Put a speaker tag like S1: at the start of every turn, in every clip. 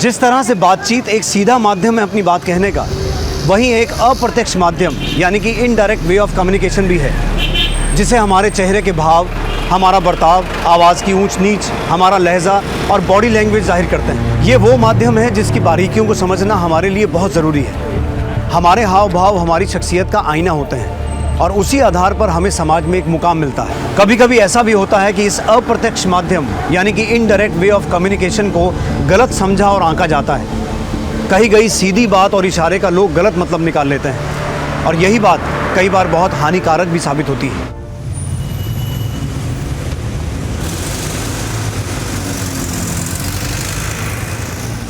S1: जिस तरह से बातचीत एक सीधा माध्यम है अपनी बात कहने का, वहीं एक अप्रत्यक्ष माध्यम यानी कि इनडायरेक्ट वे ऑफ कम्युनिकेशन भी है, जिसे हमारे चेहरे के भाव, हमारा बर्ताव, आवाज़ की ऊंच नीच, हमारा लहजा और बॉडी लैंग्वेज जाहिर करते हैं। ये वो माध्यम है जिसकी बारीकियों को समझना हमारे लिए बहुत ज़रूरी है। हमारे हाव भाव हमारी शख्सियत का आईना होते हैं और उसी आधार पर हमें समाज में एक मुकाम मिलता है। कभी कभी ऐसा भी होता है कि इस अप्रत्यक्ष माध्यम यानी कि इनडायरेक्ट वे ऑफ कम्युनिकेशन को गलत समझा और आंका जाता है। कही गई सीधी बात और इशारे का लोग गलत मतलब निकाल लेते हैं और यही बात कई बार बहुत हानिकारक भी साबित होती है।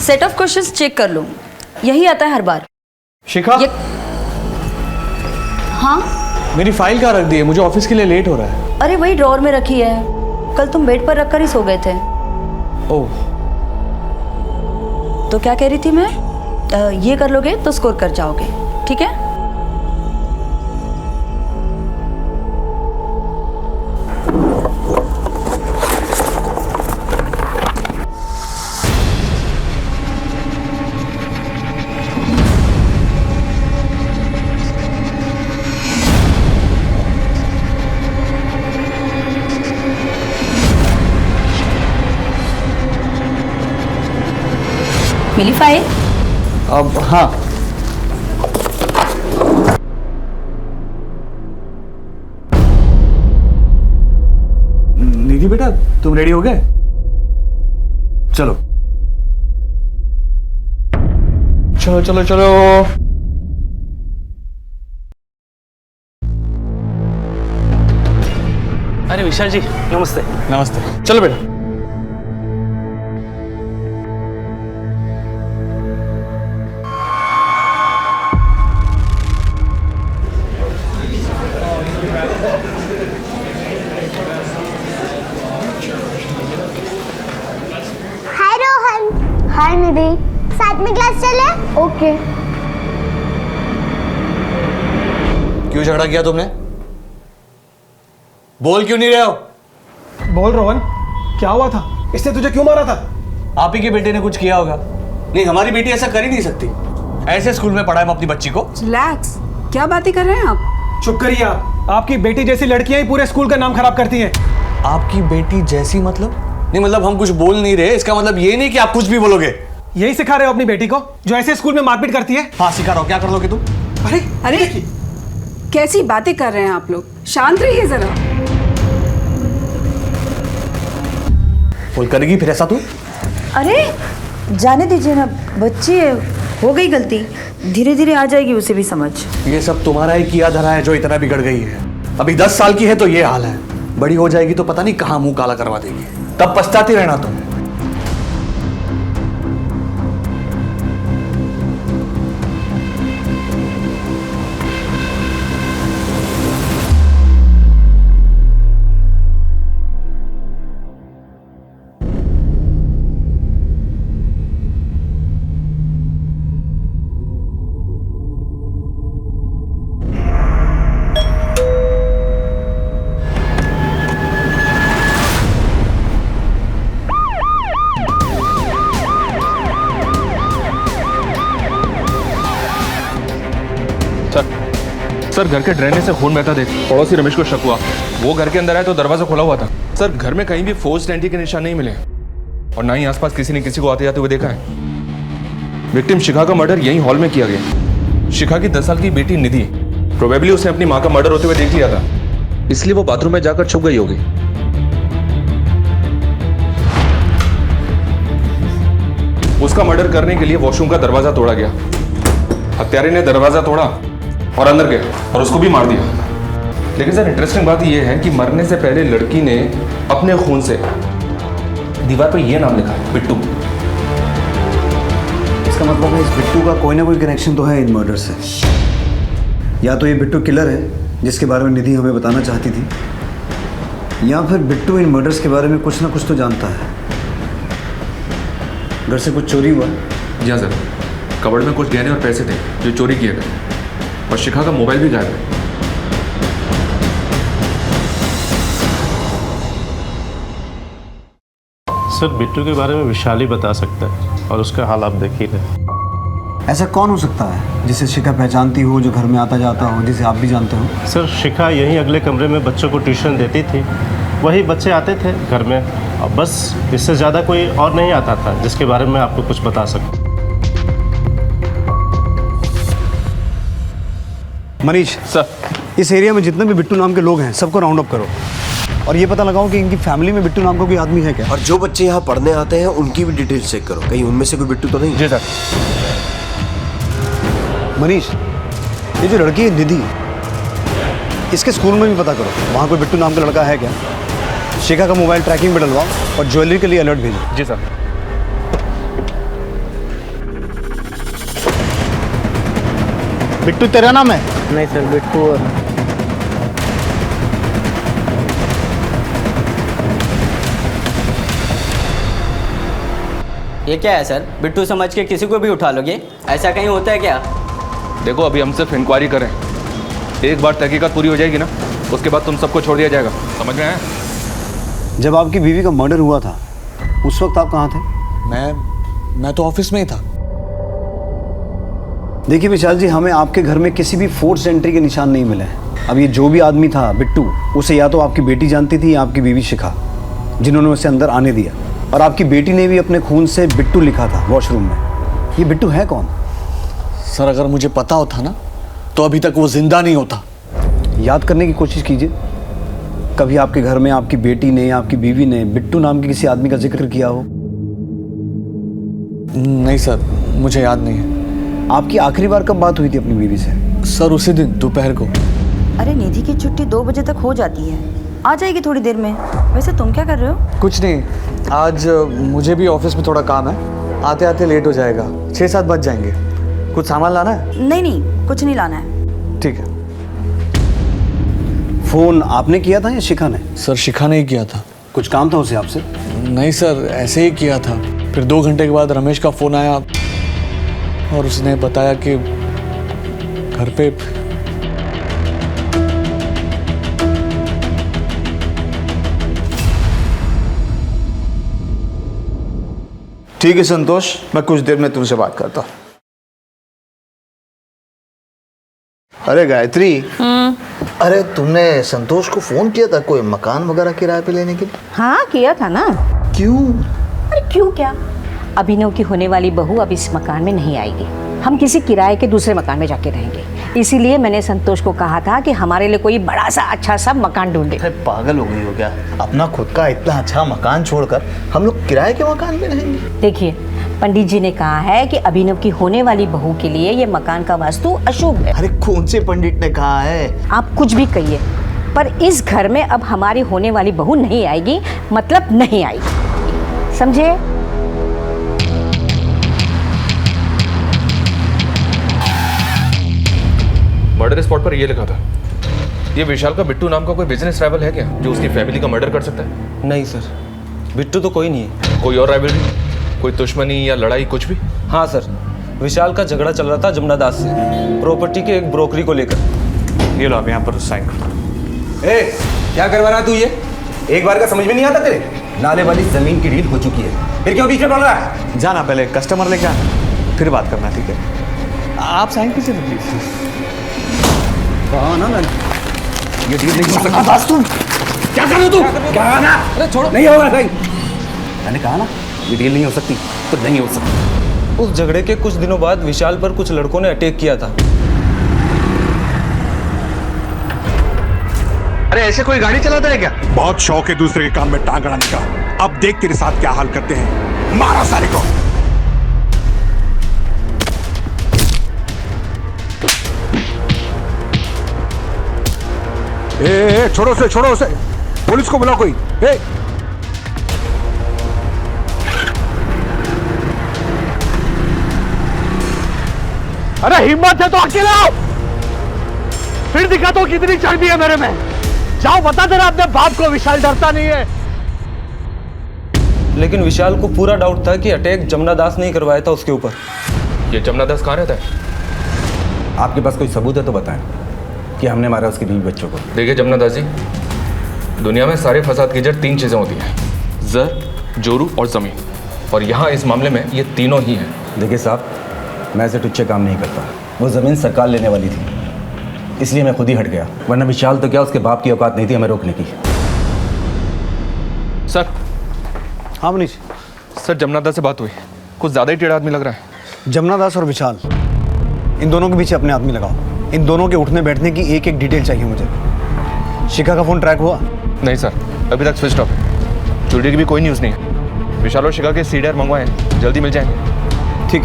S2: सेट ऑफ क्वेश्चंस चेक कर लो, यही आता है हर बार।
S3: शिखा,
S2: हाँ
S3: मेरी फाइल कहाँ रख दी है? मुझे ऑफिस के लिए लेट हो रहा है।
S2: अरे वही ड्रॉअर में रखी है, कल तुम बेड पर रखकर ही सो गए थे।
S3: ओह,
S2: तो क्या कह रही थी मैं, ये कर लोगे तो स्कोर कर जाओगे, ठीक है? मिली फाइल?
S3: अब हाँ, निधि बेटा तुम रेडी हो गए? चलो चलो चलो चलो।
S4: अरे विशाल जी नमस्ते।
S3: नमस्ते, चलो बेटा।
S5: हाय रोहन। हाय निधि, साथ में क्लास चले? ओके।
S3: क्यों झगड़ा किया तुमने? बोल क्यों नहीं रहे हो?
S6: बोल रोहन, क्या हुआ था? इसने तुझे क्यों मारा था?
S3: आप ही के बेटे ने कुछ किया होगा। नहीं, हमारी बेटी ऐसा कर ही नहीं सकती। ऐसे स्कूल में पढ़ाए हम अपनी बच्ची को।
S7: रिलैक्स, क्या बातें कर रहे हैं आप?
S6: चुप करिए आप। आपकी बेटी जैसी लड़कियां ही पूरे स्कूल का नाम खराब करती हैं।
S3: आपकी बेटी जैसी मतलब? नहीं मतलब हम कुछ बोल नहीं रहे, इसका मतलब ये नहीं कि आप कुछ भी बोलोगे।
S6: यही सिखा रहे हो अपनी बेटी को जो ऐसे स्कूल में मारपीट करती है?
S3: हाँ सिखा रहा हूँ, क्या कर लोगे तुम?
S6: अरे
S7: अरे कैसी बातें कर रहे हैं आप लोग, शांत रहिए जरा।
S3: बोल करेगी फिर ऐसा तू?
S2: अरे जाने दीजिए ना, बच्ची है, हो गई गलती, धीरे धीरे आ जाएगी उसे भी समझ।
S3: ये सब तुम्हारा ही किया धरा है जो इतना बिगड़ गई है। अभी 10 साल की है तो ये हाल है, बड़ी हो जाएगी तो पता नहीं कहाँ मुंह काला करवा देगी, तब पछताती रहना तुम।
S8: सर घर के ड्रेनेज से खून बहता देख पड़ोसी रमेश को शक हुआ। वो घर के अंदर आया तो दरवाजा खुला हुआ था। सर घर में कहीं भी फोर्स्ड एंट्री के निशान नहीं मिले और ना ही आसपास किसी ने किसी को आते जाते हुए देखा है। विक्टिम शिखा का मर्डर यही हॉल में किया गया। शिखा की 10 साल की बेटी निधि, प्रोबेबली उसने अपनी माँ का मर्डर होते हुए देख लिया था, इसलिए वो बाथरूम में जाकर छुप गई होगी। उसका मर्डर करने के लिए वॉशरूम का दरवाजा तोड़ा गया। हत्यारे ने दरवाजा तोड़ा और अंदर गया और उसको भी मार दिया। लेकिन सर इंटरेस्टिंग बात यह है कि मरने से पहले लड़की ने अपने खून से दीवार पर यह नाम लिखा है, बिट्टू।
S1: इसका मतलब है इस बिट्टू का कोई ना कोई कनेक्शन तो है इन मर्डर से। या तो ये बिट्टू किलर है जिसके बारे में निधि हमें बताना चाहती थी, या फिर बिट्टू इन मर्डर्स के बारे में कुछ ना कुछ तो जानता है। घर से कुछ चोरी हुआ?
S8: जी हाँ सर, कबर्ड में कुछ गहने और पैसे थे जो चोरी किए गए और शिखा का मोबाइल भी गायब है।
S9: सर बिट्टू के बारे में विशाल ही बता सकता है और उसका हाल आप देख ही रहे।
S1: ऐसा कौन हो सकता है जिसे शिखा पहचानती हो, जो घर में आता जाता हो, जिसे आप भी जानते हो?
S9: सर शिखा यहीं अगले कमरे में बच्चों को ट्यूशन देती थी, वही बच्चे आते थे घर में, और बस इससे ज़्यादा कोई और नहीं आता था जिसके बारे में आपको कुछ बता सकूं।
S1: मनीष
S8: सर,
S1: इस एरिया में जितने भी बिट्टू नाम के लोग हैं सबको राउंड अप करो और ये पता लगाओ कि इनकी फैमिली में बिट्टू नाम का कोई आदमी है क्या।
S10: और जो बच्चे यहाँ पढ़ने आते हैं उनकी भी डिटेल चेक करो, कहीं उनमें से कोई बिट्टू तो नहीं।
S8: जी सर।
S1: मनीष, ये जो लड़की है निधि, इसके स्कूल में भी पता करो वहाँ कोई बिट्टू नाम का लड़का है क्या। शिखा का मोबाइल ट्रैकिंग पे डलवाओ और ज्वेलरी के लिए अलर्ट भेजो।
S8: जी सर।
S1: बिट्टू तेरा नाम है?
S4: नहीं सर, बिट्टू और
S11: ये क्या है सर? बिट्टू समझ के किसी को भी उठा लोगे? ऐसा कहीं होता है क्या?
S8: देखो अभी हम सिर्फ इंक्वायरी करें, एक बार तहकीकात पूरी हो जाएगी ना, उसके बाद तुम सबको छोड़ दिया जाएगा, समझ में आया?
S1: जब आपकी बीवी का मर्डर हुआ था उस वक्त आप कहाँ थे?
S3: मैं तो ऑफिस में ही था।
S1: देखिए विशाल जी, हमें आपके घर में किसी भी फोर्स एंट्री के निशान नहीं मिले हैं। अब ये जो भी आदमी था बिट्टू, उसे या तो आपकी बेटी जानती थी या आपकी बीवी शिखा, जिन्होंने उसे अंदर आने दिया, और आपकी बेटी ने भी अपने खून से बिट्टू लिखा था वॉशरूम में। ये बिट्टू है कौन?
S3: सर अगर मुझे पता होता ना तो अभी तक वो जिंदा नहीं होता।
S1: याद करने की कोशिश कीजिए, कभी आपके घर में आपकी बेटी ने या आपकी बीवी ने बिट्टू नाम के किसी आदमी का जिक्र किया हो?
S3: नहीं सर, मुझे याद नहीं है।
S1: आपकी आखिरी बार कब बात हुई थी अपनी बीवी से?
S3: सर उसी दिन दोपहर को।
S2: अरे निधि की छुट्टी 2 बजे तक हो जाती है, आ जाएगी थोड़ी देर में। वैसे तुम क्या कर रहे हो?
S3: कुछ नहीं, आज मुझे भी ऑफिस में थोड़ा काम है, आते आते लेट हो जाएगा, 6-7 बज जाएंगे। कुछ सामान लाना है?
S2: नहीं, कुछ नहीं लाना है।
S3: ठीक है।
S1: फोन आपने किया था या शिखा ने?
S3: सर शिखा ने ही किया था।
S1: कुछ काम था उसे आपसे?
S3: नहीं सर, ऐसे ही किया था। फिर 2 घंटे के बाद रमेश का फ़ोन आया और उसने बताया कि घर पे
S12: ठीक है संतोष, मैं कुछ देर में तुमसे बात करता हूँ। अरे गायत्री, अरे तुमने संतोष को फोन किया था कोई मकान वगैरह किराए पे लेने के लिए?
S13: हाँ किया था ना।
S12: क्यों?
S13: अरे क्यों क्या, अभिनव की होने वाली बहू अब इस मकान में नहीं आएगी, हम किसी किराए के दूसरे मकान में जाके रहेंगे। इसीलिए मैंने संतोष को कहा था कि हमारे लिए कोई बड़ा सा अच्छा सा मकान ढूंढे।
S12: अरे पागल हो गई हो क्या? अपना खुद का इतना अच्छा मकान छोड़कर हम लोग किराए के मकान में रहेंगे?
S13: देखिए, पंडित जी ने कहा है कि अभिनव की होने वाली बहू के लिए ये मकान का वास्तु अशुभ है।
S12: अरे कौन से पंडित ने कहा है?
S13: आप कुछ भी कहिए, पर इस घर में अब हमारी होने वाली बहू नहीं आएगी, मतलब नहीं आएगी, समझे?
S8: मर्डर स्पॉट पर ये लिखा था। ये विशाल का बिट्टू नाम का कोई बिजनेस राइवल है क्या जो उसकी फैमिली का मर्डर कर सकता है?
S11: नहीं सर, बिट्टू तो कोई नहीं है।
S8: कोई और राइवलरी, कोई दुश्मनी या लड़ाई कुछ भी?
S11: हाँ सर, विशाल का झगड़ा चल रहा था जमुना दास से, प्रॉपर्टी के एक ब्रोकरी को लेकर।
S3: ये लो आप यहाँ पर साइन करो।
S14: ए, क्या करवा रहा तू ये? एक बार का समझ में नहीं आता तेरे? नाले वाली जमीन की डील हो चुकी है, फिर क्यों बीच में पड़ रहा है?
S3: जाना, पहले कस्टमर लेके आना, फिर बात करना, ठीक है? आप साइन कीजिए ना प्लीज।
S14: कहा ना मैंने, ये डील नहीं हो सकती। बस तुम क्या कर रहे हो? तू क्या कहा ना? अरे छोड़ो, नहीं होगा भाई। मैंने कहा ना ये डील नहीं हो सकती तो नहीं हो सकती।
S11: उस झगड़े के कुछ दिनों बाद विशाल पर कुछ लड़कों ने अटैक किया था।
S3: अरे ऐसे कोई गाड़ी चलाता है क्या?
S15: बहुत शौक है दूसरे के काम में टांग अड़ाने का। अब देख तेरे साथ क्या हाल करते हैं। मारो सारे को। ए, छोड़ो उसे, पुलिस को बुलाओ कोई। ए,
S3: अरे हिम्मत है तो अकेले आओ, फिर दिखा दो कितनी चर्बी है मेरे में। जाओ बता देना अपने बाप को, विशाल डरता नहीं है।
S11: लेकिन विशाल को पूरा डाउट था कि अटैक जमुना दास ने ही करवाया था उसके ऊपर।
S8: ये जमुना दास कहाँ रहता है?
S14: आपके पास कोई सबूत है तो बताएं कि हमने मारा उसके बीवी बच्चों को।
S8: देखिए जमुना दास जी, दुनिया में सारे फसाद की जड़ 3 चीज़ें होती हैं: जर, जोरू और ज़मीन, और यहाँ इस मामले में ये तीनों ही हैं।
S14: देखिए साहब, मैं ऐसे टुच्चे काम नहीं करता। वो ज़मीन सरकार लेने वाली थी, इसलिए मैं खुद ही हट गया, वरना विशाल तो क्या, उसके बाप की औकात नहीं थी हमें रोकने की।
S8: सर।
S1: हाँ मनीष।
S8: सर, जमुना दास से बात हुई, कुछ ज़्यादा ही टेढ़ा आदमी लग रहा है।
S1: जमुना दास और विशाल, इन दोनों के पीछे अपने आदमी लगाओ। इन दोनों के उठने बैठने की एक एक डिटेल चाहिए मुझे। शिखा का फ़ोन ट्रैक हुआ?
S8: नहीं सर, अभी तक स्विच ऑफ है। चोरी की भी कोई न्यूज़ नहीं है। विशाल और शिखा के सीडीआर मंगवाए हैं, जल्दी मिल जाएंगे।
S1: ठीक।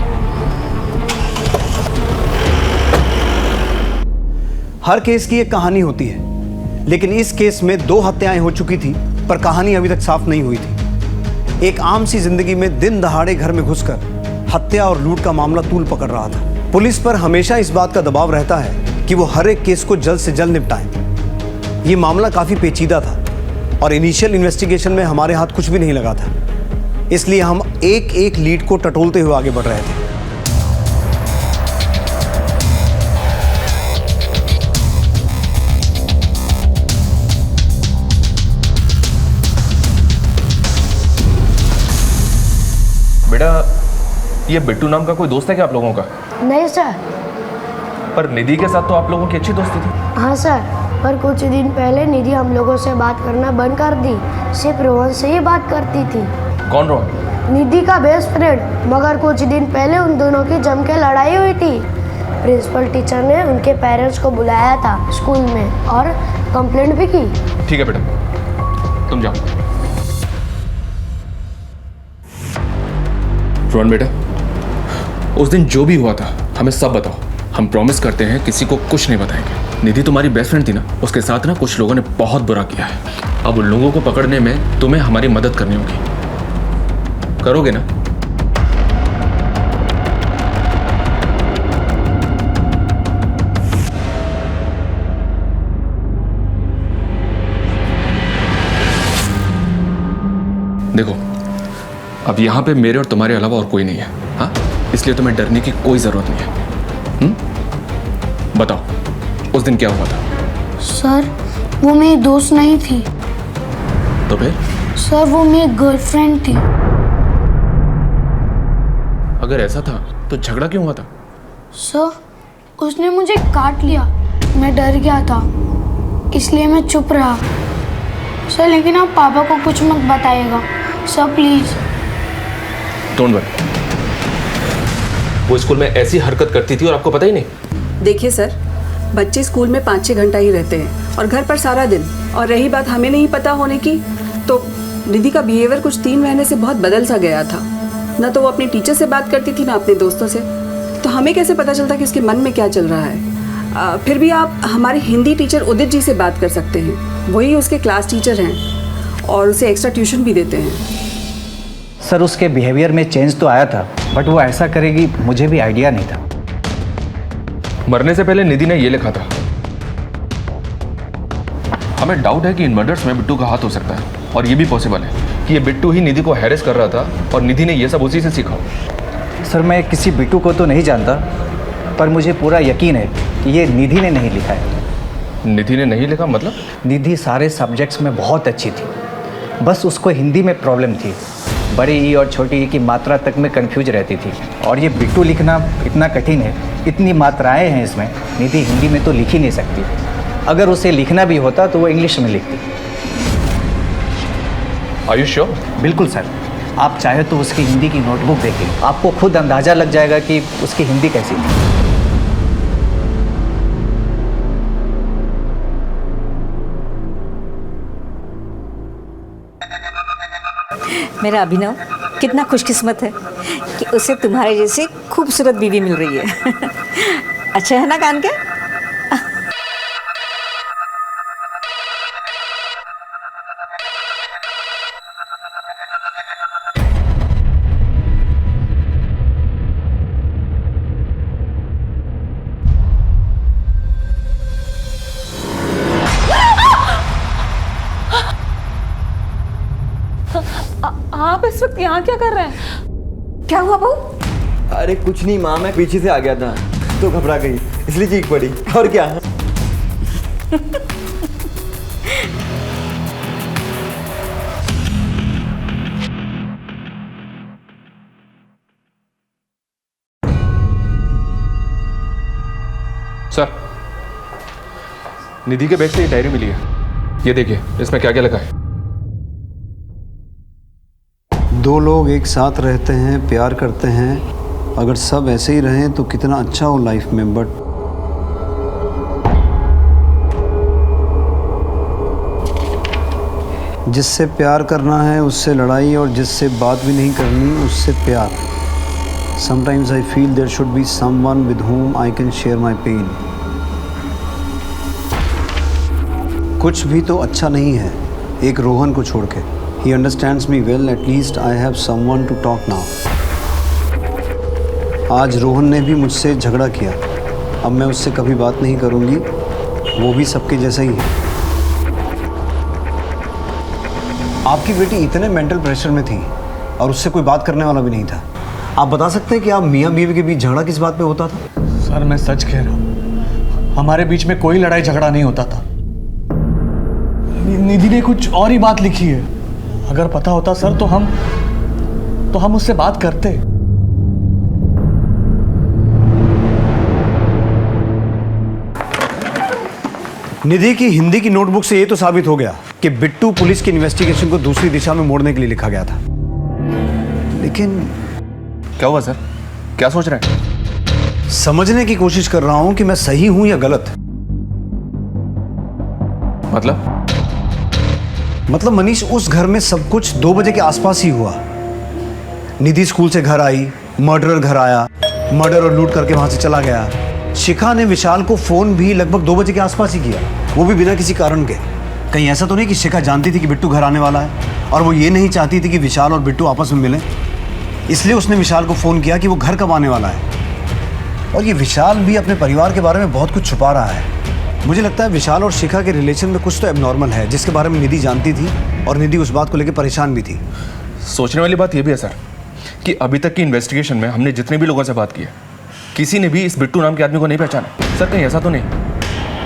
S1: हर केस की एक कहानी होती है, लेकिन इस केस में 2 हत्याएं हो चुकी थी, पर कहानी अभी तक साफ नहीं हुई थी। एक आम सी जिंदगी में दिन दहाड़े घर में घुसकर हत्या और लूट का मामला तूल पकड़ रहा था। पुलिस पर हमेशा इस बात का दबाव रहता है कि वो हर एक केस को जल्द से जल्द निपटाएं। ये मामला काफी पेचीदा था और इनिशियल इन्वेस्टिगेशन में हमारे हाथ कुछ भी नहीं लगा था, इसलिए हम एक एक लीड को टटोलते हुए आगे बढ़ रहे थे।
S8: बेटा, ये बिट्टू नाम का कोई दोस्त है क्या आप लोगों का?
S5: नहीं सर।
S8: पर निधि के साथ तो आप लोगों की अच्छी दोस्ती थी।
S5: हाँ सर, पर कुछ दिन पहले निधि हम लोगों से बात करना बंद कर दी, सिर्फ रोहन से ही बात करती थी।
S8: कौन रोहन?
S5: निधि का बेस्ट फ्रेंड। मगर कुछ दिन पहले उन दोनों की जम के लड़ाई हुई थी। प्रिंसिपल टीचर ने उनके पेरेंट्स को बुलाया था स्कूल में और कंप्लेंट भी की।
S8: ठीक है बेटा, तुम जाओ। रोहन बेटा, उस दिन जो भी हुआ था हमें सब बताओ। हम प्रॉमिस करते हैं किसी को कुछ नहीं बताएंगे। निधि तुम्हारी बेस्ट फ्रेंड थी ना, उसके साथ ना कुछ लोगों ने बहुत बुरा किया है। अब उन लोगों को पकड़ने में तुम्हें हमारी मदद करनी होगी। करोगे ना? देखो, अब यहाँ पे मेरे और तुम्हारे अलावा और कोई नहीं है, हाँ? इसलिए तुम्हें डरने की कोई जरूरत नहीं है। बताओ, उस दिन क्या हुआ था?
S5: सर, वो मेरी दोस्त नहीं थी।
S8: तो फिर?
S5: सर, वो मेरी गर्लफ्रेंड थी।
S8: अगर ऐसा था तो झगड़ा क्यों हुआ था?
S5: सर, उसने मुझे काट लिया। मैं डर गया था, इसलिए मैं चुप रहा। सर, लेकिन आप पापा को कुछ मत बताइएगा सर, प्लीज।
S8: Don't worry. वो स्कूल में ऐसी हरकत करती थी और आपको पता ही नहीं?
S7: देखिए सर, बच्चे स्कूल में 5-6 घंटा ही रहते हैं और घर पर सारा दिन। और रही बात हमें नहीं पता होने की, तो निधि का बिहेवियर कुछ 3 महीने से बहुत बदल सा गया था। ना तो वो अपने टीचर से बात करती थी, ना अपने दोस्तों से। तो हमें कैसे पता चलता कि उसके मन में क्या चल रहा है? फिर भी आप हमारे हिंदी टीचर उदित जी से बात कर सकते हैं, वही उसके क्लास टीचर हैं और उसे एक्स्ट्रा ट्यूशन भी देते हैं।
S16: सर, उसके बिहेवियर में चेंज तो आया था, बट वो ऐसा करेगी मुझे भी आइडिया नहीं था।
S8: मरने से पहले निधि ने ये लिखा था। हमें डाउट है कि इन मर्डर्स में बिट्टू का हाथ हो सकता है, और ये भी पॉसिबल है कि ये बिट्टू ही निधि को हैरेस कर रहा था और निधि ने ये सब उसी से सीखा।
S16: सर, मैं किसी बिट्टू को तो नहीं जानता, पर मुझे पूरा यकीन है कि ये निधि ने नहीं लिखा है।
S8: निधि ने नहीं लिखा मतलब?
S16: निधि सारे सब्जेक्ट्स में बहुत अच्छी थी, बस उसको हिंदी में प्रॉब्लम थी। बड़ी ई और छोटी ई की मात्रा तक में कंफ्यूज रहती थी, और ये बिट्टू लिखना इतना कठिन है, इतनी मात्राएं हैं इसमें, निधि हिंदी में तो लिख ही नहीं सकती। अगर उसे लिखना भी होता तो वो इंग्लिश में लिखती।
S8: Are you sure?
S16: बिल्कुल सर, आप चाहे तो उसकी हिंदी की नोटबुक देखिए, आपको खुद अंदाज़ा लग जाएगा कि उसकी हिंदी कैसी थी।
S13: मेरा अभिनव कितना खुशकिस्मत है कि उसे तुम्हारे जैसे खूबसूरत बीवी मिल रही है। अच्छा है ना कान के?
S7: आप इस वक्त यहाँ क्या कर रहे हैं?
S13: क्या हुआ बहू?
S17: अरे कुछ नहीं माँ, मैं पीछे से आ गया था तो घबरा गई, इसलिए चीख पड़ी। और क्या?
S8: निधि के बैग से ये डायरी मिली है। ये देखिए इसमें क्या क्या लिखा है।
S1: 2 लोग एक साथ रहते हैं, प्यार करते हैं, अगर सब ऐसे ही रहें तो कितना अच्छा हो लाइफ में, बट जिससे प्यार करना है उससे लड़ाई, और जिससे बात भी नहीं करनी उससे प्यार। Sometimes I feel there should be someone with whom I can share my pain. कुछ भी तो अच्छा नहीं है एक रोहन को छोड़ के। He understands me well, at least I have someone to talk now. आज रोहन ने भी मुझसे झगड़ा किया, अब मैं उससे कभी बात नहीं करूँगी, वो भी सबके जैसा ही है। आपकी बेटी इतने मेंटल प्रेशर में थी और उससे कोई बात करने वाला भी नहीं था। आप बता सकते हैं कि आप मियाँ बीवी के बीच झगड़ा किस बात पे होता था?
S3: सर मैं सच कह रहा हूँ, हमारे बीच में कोई लड़ाई झगड़ा नहीं होता था। निधि ने कुछ और ही बात लिखी है। अगर पता होता सर तो हम उससे बात करते।
S1: निधि की हिंदी की नोटबुक से ये तो साबित हो गया कि बिट्टू पुलिस की इन्वेस्टिगेशन को दूसरी दिशा में मोड़ने के लिए लिखा गया था। लेकिन
S8: क्या हुआ सर? क्या सोच रहे हैं?
S1: समझने की कोशिश कर रहा हूं कि मैं सही हूं या गलत। मतलब मनीष, उस घर में सब कुछ 2 बजे के आसपास ही हुआ। निधि स्कूल से घर आई, मर्डरर घर आया, मर्डर और लूट करके वहां से चला गया। शिखा ने विशाल को फोन भी लगभग 2 बजे के आसपास ही किया, वो भी बिना किसी कारण के। कहीं ऐसा तो नहीं कि शिखा जानती थी कि बिट्टू घर आने वाला है और वो ये नहीं चाहती थी कि विशाल और बिट्टू आपस में मिलें, इसलिए उसने विशाल को फ़ोन किया कि वो घर कब आने वाला है। और ये विशाल भी अपने परिवार के बारे में बहुत कुछ छुपा रहा है। मुझे लगता है विशाल और शिखा के रिलेशन में कुछ तो एबनॉर्मल है, जिसके बारे में निधि जानती थी और निधि उस बात को लेकर परेशान भी थी।
S8: सोचने वाली बात यह भी है सर कि अभी तक की इन्वेस्टिगेशन में हमने जितने भी लोगों से बात की है, किसी ने भी इस बिट्टू नाम के आदमी को नहीं पहचाना। सर कहीं ऐसा तो नहीं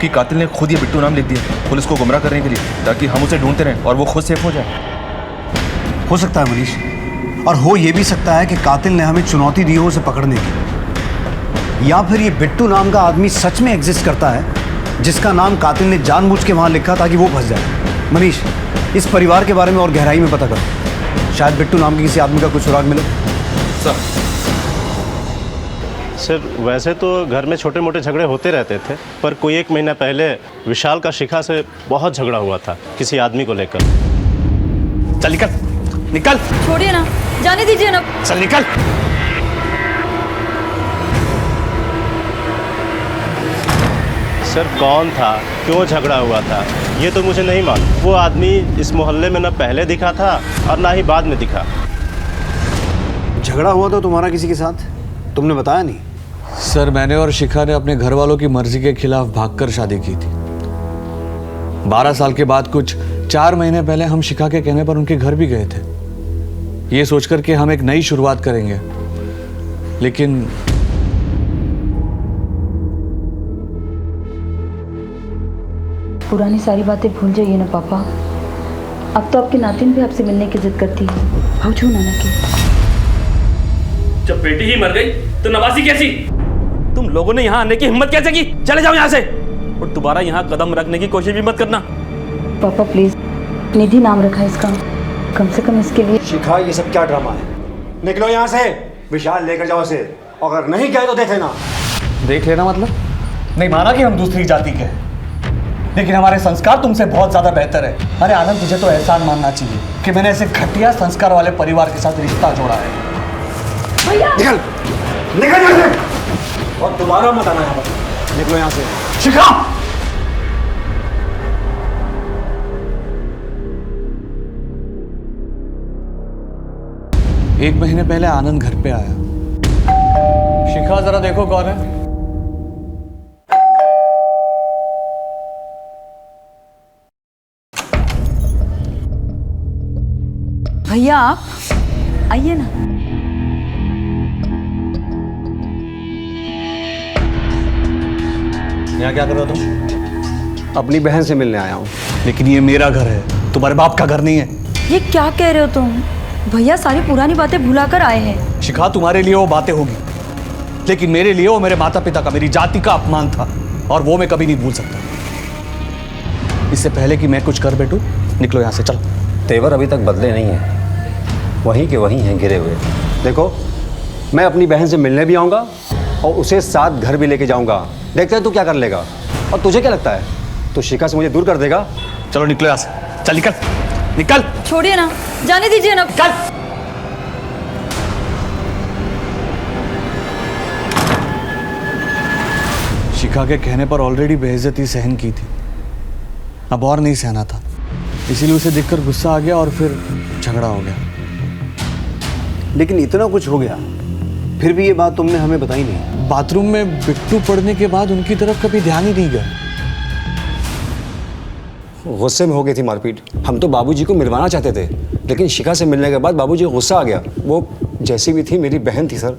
S8: कि कातिल ने खुद ये बिट्टू नाम लिख दिया पुलिस को गुमराह करने के लिए, ताकि हम उसे ढूंढते रहें और वो खुद सेफ हो जाए?
S1: हो सकता है मनीष, और हो ये भी सकता है कि कातिल ने हमें चुनौती दी हो उसे पकड़ने की, या फिर ये बिट्टू नाम का आदमी सच में एग्जिस्ट करता है जिसका नाम कातिल ने जानबूझ के वहाँ लिखा ताकि वो फंस जाए। मनीष, इस परिवार के बारे में और गहराई में पता करो, शायद बिट्टू नाम के किसी आदमी का कुछ सुराग मिले।
S9: सर वैसे तो घर में छोटे मोटे झगड़े होते रहते थे, पर कोई 1 महीना पहले विशाल का शिखा से बहुत झगड़ा हुआ था किसी आदमी को लेकर।
S3: चल निकल निकल।
S2: छोड़िए ना, जाने दीजिए ना।
S3: चल निकल।
S9: सर कौन था, क्यों झगड़ा हुआ था, ये तो मुझे नहीं मालूम। वो आदमी इस मोहल्ले में न पहले दिखा था और ना ही बाद में दिखा।
S1: झगड़ा हुआ तो तुम्हारा किसी के साथ, तुमने बताया नहीं?
S3: सर मैंने और शिखा ने अपने घर वालों की मर्जी के खिलाफ भागकर शादी की थी। 12 साल के बाद कुछ 4 महीने पहले हम शिखा के कहने पर उनके घर भी गए थे, ये सोचकर कि हम एक नई शुरुआत करेंगे। लेकिन
S2: पुरानी सारी बातें भूल जाइए ना पापा। अब तो आपके नातिन भी आपसे मिलने की जिद करती है। पूछो नाना की।
S4: जब बेटी ही मर गई तो नवासी कैसी? तुम लोगों ने यहाँ आने की हिम्मत कैसे की? चले जाओ यहाँ से और दोबारा यहाँ कदम रखने की कोशिश भी मत करना।
S2: पापा प्लीज, निधि नाम रखा है इसका, कम से कम इसके लिए।
S1: शिखा, ये सब क्या ड्रामा है? निकलो यहाँ से, विशाल लेकर जाओ उसे, अगर नहीं गए तो देख लेना।
S3: देख लेना मतलब? नहीं माना कि हम दूसरी जाति के हैं, लेकिन हमारे संस्कार तुमसे बहुत ज्यादा बेहतर है। अरे आनंद, तुझे तो एहसान मानना चाहिए कि मैंने ऐसे घटिया संस्कार वाले परिवार के साथ रिश्ता जोड़ा है।
S1: निकल निकल यहाँ से, और दोबारा मत आना यहाँ पर। निकलो यहाँ से।
S3: शिखा! एक महीने पहले आनंद घर पे आया। शिखा जरा देखो कौन है।
S2: भैया आप आइए ना।
S1: यहाँ क्या कर रहे हो तुम? अपनी बहन से मिलने आया हूँ।
S3: लेकिन ये मेरा घर है, तुम्हारे बाप का घर नहीं है।
S2: ये क्या कह रहे हो तुम? भैया सारी पुरानी बातें भुलाकर आए हैं।
S3: शिखा, तुम्हारे लिए वो बातें होगी, लेकिन मेरे लिए वो मेरे माता पिता का, मेरी जाति का अपमान था, और वो मैं कभी नहीं भूल सकता। इससे पहले कि मैं कुछ कर बैठूं, निकलो यहाँ से, चलो।
S14: तेवर अभी तक बदले नहीं हैं, वहीं के वहीं हैं गिरे हुए। देखो, मैं अपनी बहन से मिलने भी आऊँगा और उसे साथ घर भी लेके जाऊँगा। देखते हैं तू क्या कर लेगा। और तुझे क्या लगता है, तू शिखा से मुझे दूर कर देगा?
S3: चलो निकलो यहाँ से, चल निकल निकल।
S2: छोड़िए ना, जाने दीजिए ना।
S3: चल। शिखा के कहने पर ऑलरेडी बेइज्जती सहन की थी, अब और नहीं सहना था। इसीलिए उसे देखकर गुस्सा आ गया और फिर झगड़ा हो गया।
S1: लेकिन इतना कुछ हो गया, फिर भी ये बात तुमने हमें बताई नहीं।
S3: बाथरूम में बिट्टू पड़ने के बाद उनकी तरफ कभी ध्यान ही नहीं गया।
S14: गुस्से में हो गई थी मारपीट। हम तो बाबूजी को मिलवाना चाहते थे, लेकिन शिखा से मिलने के बाद बाबूजी को गुस्सा आ गया। वो जैसी भी थी मेरी बहन थी सर।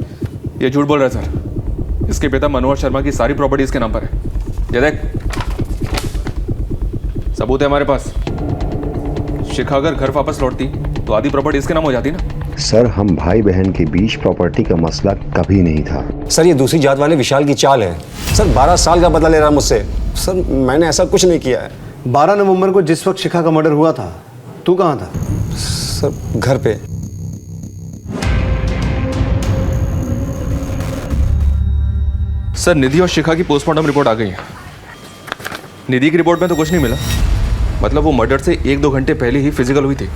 S8: ये झूठ बोल रहा है सर। इसके पिता मनोहर शर्मा की सारी प्रॉपर्टी इसके नाम पर है। ये देख, सबूत है हमारे पास। शिखा अगर घर वापस लौटती तो आधी प्रॉपर्टी इसके नाम हो जाती ना।
S18: सर, हम भाई बहन के बीच प्रॉपर्टी का मसला कभी नहीं था।
S14: सर, ये दूसरी जात वाले विशाल की चाल है। सर, 12 साल का बदला ले रहा है मुझसे। सर, मैंने ऐसा कुछ नहीं किया है।
S1: 12 नवंबर को जिस वक्त शिखा का मर्डर हुआ था, तू कहाँ था?
S14: सर, घर पे।
S8: सर, निधि और शिखा की पोस्टमार्टम रिपोर्ट आ गई है। निधि की रिपोर्ट में तो कुछ नहीं मिला, मतलब वो मर्डर से 1-2 घंटे पहले ही फिजिकल हुई थी।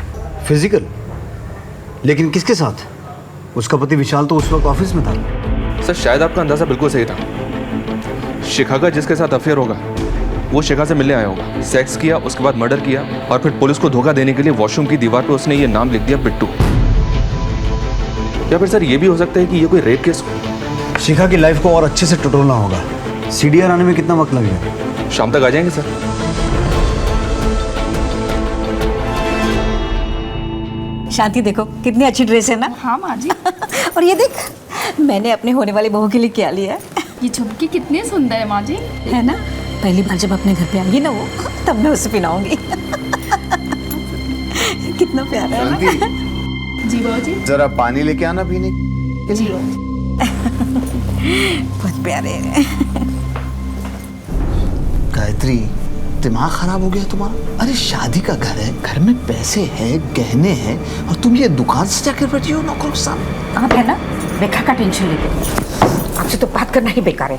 S1: फिजिकल? लेकिन किसके साथ? उसका पति विशाल तो उस वक्त ऑफिस में था।
S8: सर, शायद आपका अंदाजा बिल्कुल सही था। शिखा का जिसके साथ अफेयर होगा वो शिखा से मिलने आया होगा, सेक्स किया, उसके बाद मर्डर किया और फिर पुलिस को धोखा देने के लिए वॉशरूम की दीवार पर उसने ये नाम लिख दिया, बिट्टू। या फिर सर ये भी हो सकता है कि ये कोई रेप केस हो।
S1: शिखा की लाइफ को और अच्छे से टटोलना होगा। सीडीआर आने में कितना वक्त लगेगा?
S8: शाम तक आ जाएंगे सर।
S13: शांति, देखो कितनी अच्छी ड्रेस है ना।
S19: हाँ माँ जी।
S13: और ये देख, मैंने अपने होने वाली बहू के लिए क्या लिया है।
S19: ये झुमकी कितनी सुंदर है माँ जी।
S13: है ना? पहली बार जब अपने घर पे आएंगी ना वो, तब मैं उसे पहनाऊंगी। कितना प्यारा है ना?
S19: जी बाबूजी।
S12: जरा पानी लेके आना पीने के लिए।
S13: बहुत प्यारे हैं।
S12: गायत्री, दिमाग खराब हो गया तुम्हारा? अरे शादी का घर है, घर में पैसे हैं, गहने हैं, और तुम ये दुकान से जाकर बैठी हो नौकरों के सामने।
S13: आप है ना, रेखा का टेंशन लेते, आपसे तो बात करना ही बेकार है।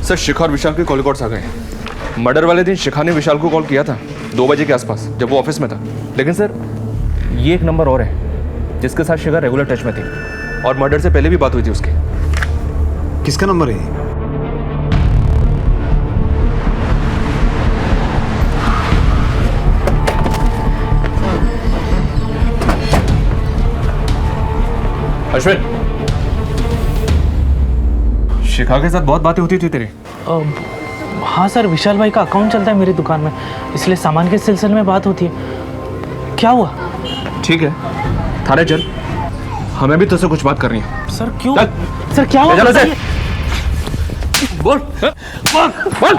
S8: सर, शिखा और विशाल के कॉल रिकॉर्ड्स आ गए। मर्डर वाले दिन शिखा ने विशाल को कॉल किया था 2 बजे के आसपास, जब वो ऑफिस में था। लेकिन सर, ये एक नंबर और है जिसके साथ शिखा रेगुलर टच में थी और मर्डर से पहले भी बात हुई थी उसकी।
S1: किसका नंबर है?
S8: अश्विन, शिखा के साथ बहुत बातें होती थी तेरी?
S6: हाँ सर, विशाल भाई का अकाउंट चलता है मेरी दुकान में, इसलिए सामान के सिलसिले में बात होती है। क्या हुआ?
S8: ठीक है, थाने चल, हमें भी तुझसे कुछ बात करनी है।
S6: सर क्यों? सर क्या हुआ?
S8: बोल बोल बोल।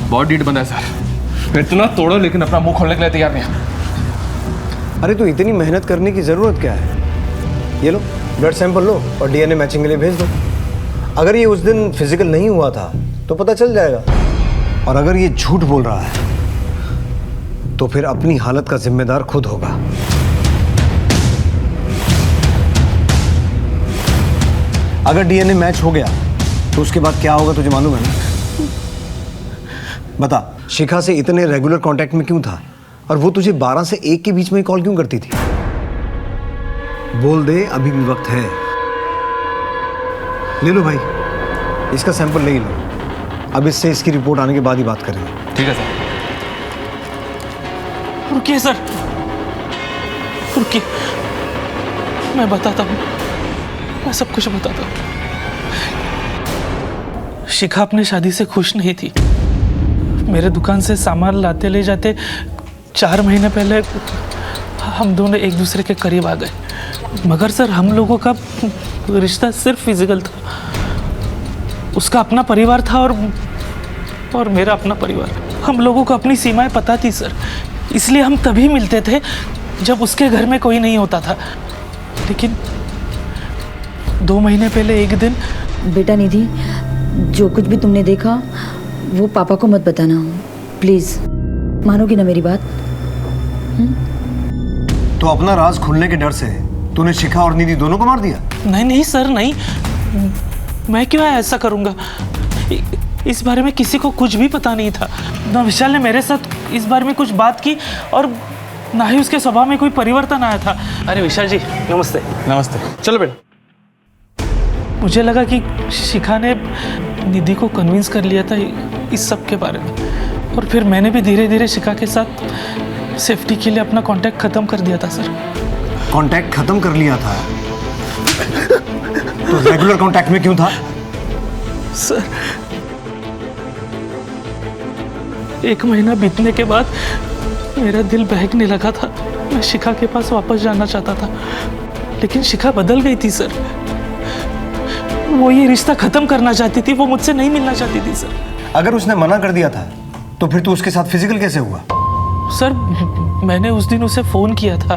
S8: बहुत डीट बंदा है सर, इतना तोड़ो लेकिन अपना मुंह खोलने के लिए तैयार नहीं है।
S1: अरे तो इतनी मेहनत करने की जरूरत क्या है? ये लो, ब्लड सैंपल लो और डीएनए मैचिंग के लिए भेज दो। अगर ये उस दिन फिजिकल नहीं हुआ था तो पता चल जाएगा, और अगर ये झूठ बोल रहा है तो फिर अपनी हालत का जिम्मेदार खुद होगा। अगर डीएनए मैच हो गया तो उसके बाद क्या होगा तुझे मालूम है ना? बता, शिखा से इतने रेगुलर कांटेक्ट में क्यों था, और वो तुझे 12 से 1 के बीच में कॉल क्यों करती थी? बोल दे, अभी भी वक्त है। ले लो भाई, इसका सैंपल ले लो। अब इससे इसकी रिपोर्ट आने के बाद ही बात करेंगे।
S8: ठीक है सर।
S6: रुकिए सर, रुकिए, मैं बताता हूँ, मैं सब कुछ बताता हूँ। शिखा अपने शादी से खुश नहीं थी। मेरे दुकान से सामान लाते ले जाते 4 महीने पहले हम दोनों एक दूसरे के करीब आ गए, मगर सर हम लोगों का रिश्ता सिर्फ फिजिकल था। उसका अपना परिवार था और मेरा अपना परिवार। हम लोगों को अपनी सीमाएं पता थी सर, इसलिए हम तभी मिलते थे जब उसके घर में कोई नहीं होता था। लेकिन 2 महीने पहले एक दिन।
S2: बेटा निधि, जो कुछ भी तुमने देखा वो पापा को मत बताना, प्लीज। मानोगी ना मेरी बात?
S1: तो अपना राज खुलने के डर से तूने शिखा और निधि दोनों को मार दिया?
S6: नहीं नहीं सर, नहीं। मैं क्यों ऐसा करूंगा? इस बारे में किसी को कुछ भी पता नहीं था। ना विशाल ने मेरे साथ इस बारे में कुछ बात की और ना ही उसके स्वभाव में कोई परिवर्तन आया था। अरे विशाल जी नमस्ते।
S3: नमस्ते।
S6: चलो बेटा। मुझे लगा कि शिखा ने निधि को कन्विंस कर लिया था इस सब के बारे में, और फिर मैंने भी धीरे धीरे शिखा के साथ सेफ्टी के लिए अपना कांटेक्ट खत्म कर दिया था सर।
S1: कांटेक्ट खत्म कर लिया था? तो रेगुलर कांटेक्ट में क्यों था?
S6: सर 1 महीना बीतने के बाद मेरा दिल बहकने लगा था। मैं शिखा के पास वापस जाना चाहता था, लेकिन शिखा बदल गई थी सर। वो ये रिश्ता खत्म करना चाहती थी, वो मुझसे नहीं मिलना चाहती थी सर।
S1: अगर उसने मना कर दिया था तो फिर तू उसके साथ फिजिकल कैसे हुआ?
S6: सर मैंने उस दिन उसे फोन किया था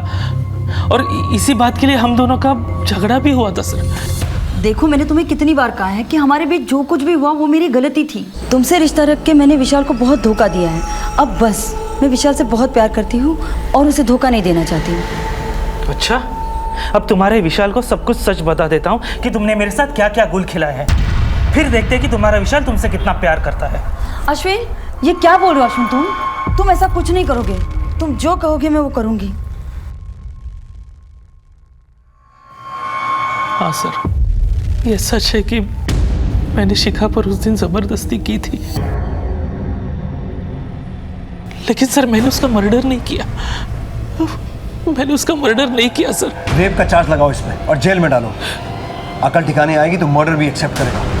S6: और इसी बात के लिए हम दोनों का झगड़ा भी हुआ था सर।
S2: देखो, मैंने तुम्हें कितनी बार कहा है कि हमारे बीच जो कुछ भी हुआ वो मेरी गलती थी। तुमसे रिश्ता रख के मैंने विशाल को बहुत धोखा दिया है। अब बस, मैं विशाल से बहुत प्यार करती हूँ और उसे धोखा नहीं देना चाहती हूँ।
S6: अच्छा, अब तुम्हारे विशाल को सब कुछ सच बता देता हूँ कि तुमने मेरे साथ क्या क्या गुल खिलाए हैं। फिर देखते हैं कि तुम्हारा विशाल तुमसे कितना प्यार करता है।
S2: अश्विन, ये क्या बोल रहे हो अश्विन? तुम ऐसा कुछ नहीं करोगे। तुम जो कहोगे मैं वो करूँगी।
S6: हाँ सर, ये सच है कि मैंने शिखा पर उस दिन जबरदस्ती की थी, लेकिन सर मैंने उसका मर्डर नहीं किया। मैंने उसका मर्डर नहीं किया सर।
S1: रेप का चार्ज लगाओ इसमें और जेल में डालो। अकल ठिकाने आएगी तो मर्डर भी एक्सेप्ट करेगा।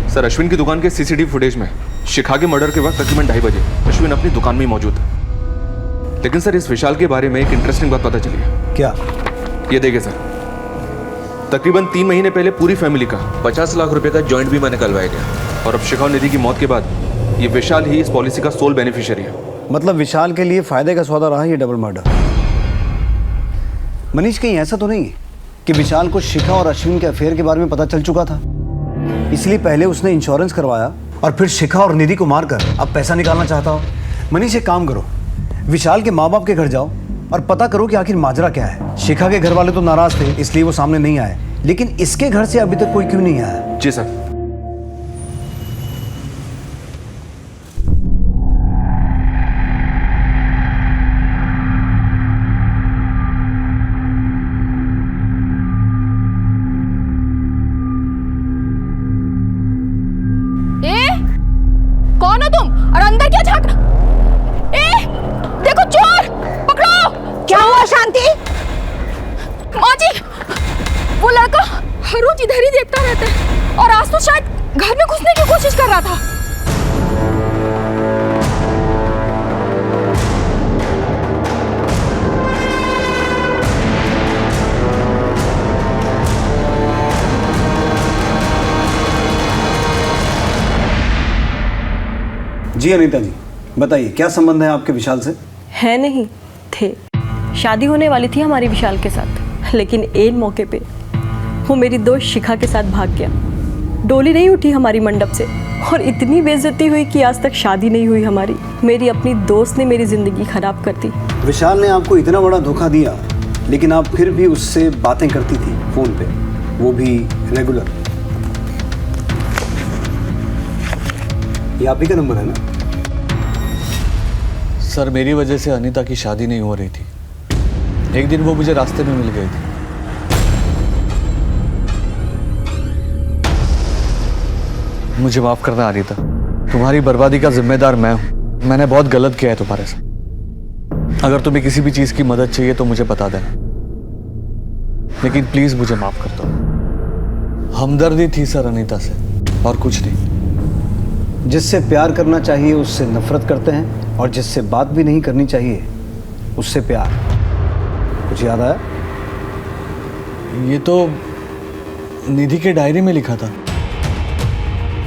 S8: सर अश्विन की दुकान के सीसीटीवी फुटेज में शिखा के मर्डर के वक्त तकरीबन 2:30 बजे अश्विन अपनी दुकान में ही मौजूद था। लेकिन सर इस विशाल के बारे में एक इंटरेस्टिंग बात पता चली है।
S1: क्या?
S8: ये देखिए सर, तकरीबन 3 महीने पहले पूरी फैमिली का 50 लाख रुपए का जॉइंट बीमा निकलवाया गया, और अब शिखा और निधि की मौत के बाद ये विशाल ही इस पॉलिसी का सोल बेनिफिशियरी है।
S1: मतलब विशाल के लिए फायदे का सौदा रहा ये डबल मर्डर। मनीष, कहीं ऐसा तो नहीं है कि विशाल को शिखा और अश्विन के अफेयर के बारे में पता चल चुका था, इसलिए पहले उसने इंश्योरेंस करवाया और फिर शिखा और निधि को मारकर अब पैसा निकालना चाहता हो? मनीष, एक काम करो, विशाल के माँ बाप के घर जाओ और पता करो कि आखिर माजरा क्या है। शिखा के घर वाले तो नाराज थे इसलिए वो सामने नहीं आए, लेकिन इसके घर से अभी तक कोई क्यों नहीं आया?
S8: जी सर।
S19: कौन हो तुम और अंदर क्या झांक? देखो चोर, पकड़ो।
S13: क्या हुआ शांति?
S19: माँ जी, वो लड़का हर रोज इधर ही देखता रहता है और आज तो शायद घर में घुसने की कोशिश कर रहा था।
S1: जी अनीता जी, बताइए क्या संबंध है आपके विशाल से?
S20: है नहीं थे। शादी होने वाली थी हमारी विशाल के साथ, लेकिन एन मौके पे वो मेरी दोस्त शिखा के साथ भाग गया। डोली नहीं उठी हमारी मंडप से और इतनी बेइज्जती हुई कि आज तक शादी नहीं हुई हमारी। मेरी अपनी दोस्त ने मेरी ज़िंदगी ख़राब कर दी।
S1: विशाल ने आपको इतना बड़ा धोखा दिया, लेकिन आप फिर भी उससे बातें करती थी फ़ोन पे, वो भी रेगुलर। ये आप ही का नंबर है ना?
S3: सर मेरी वजह से अनीता की शादी नहीं हो रही थी। एक दिन वो मुझे रास्ते में मिल गई थी। मुझे माफ करना अनीता, तुम्हारी बर्बादी का जिम्मेदार मैं हूं। मैंने बहुत गलत किया है तुम्हारे साथ। अगर तुम्हें किसी भी चीज की मदद चाहिए तो मुझे बता देना, लेकिन प्लीज मुझे माफ कर दो। हमदर्दी थी सर अनीता से, और कुछ नहीं।
S1: जिससे प्यार करना चाहिए उससे नफरत करते हैं, और जिससे बात भी नहीं करनी चाहिए उससे प्यार। कुछ याद आया?
S3: ये तो निधि के डायरी में लिखा था।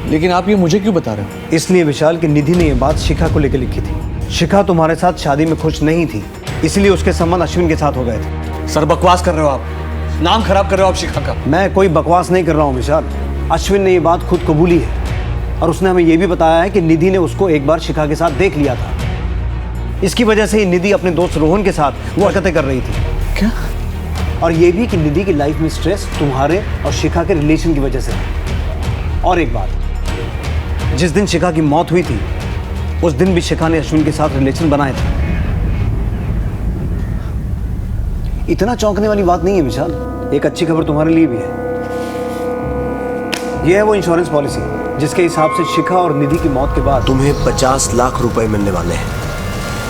S3: लेकिन आप ये मुझे क्यों बता रहे हो?
S1: इसलिए विशाल कि निधि ने ये बात शिखा को लेकर लिखी थी। शिखा तुम्हारे साथ शादी में खुश नहीं थी, इसलिए उसके संबंध अश्विन के साथ हो गए थे।
S3: सर बकवास कर रहे हो आप, नाम खराब कर रहे हो आप शिखा का।
S1: मैं कोई बकवास नहीं कर रहा हूँ विशाल। अश्विन ने ये बात खुद कबूली है और उसने हमें ये भी बताया है कि निधि ने उसको एक बार शिखा के साथ देख लिया था। इसकी वजह से ही निधि अपने दोस्त रोहन के साथ वो हरकतें कर रही थी।
S3: क्या?
S1: और ये भी कि निधि की लाइफ में स्ट्रेस तुम्हारे और शिखा के रिलेशन की वजह से है। और एक बात, जिस दिन शिखा की मौत हुई थी उस दिन भी शिखा ने अश्विन के साथ रिलेशन बनाए थे। इतना चौंकने वाली बात नहीं है विशाल। एक अच्छी खबर तुम्हारे लिए भी है। यह है वो इंश्योरेंस पॉलिसी जिसके हिसाब से शिखा और निधि की मौत के बाद
S10: तुम्हें 50 लाख रुपए मिलने वाले हैं।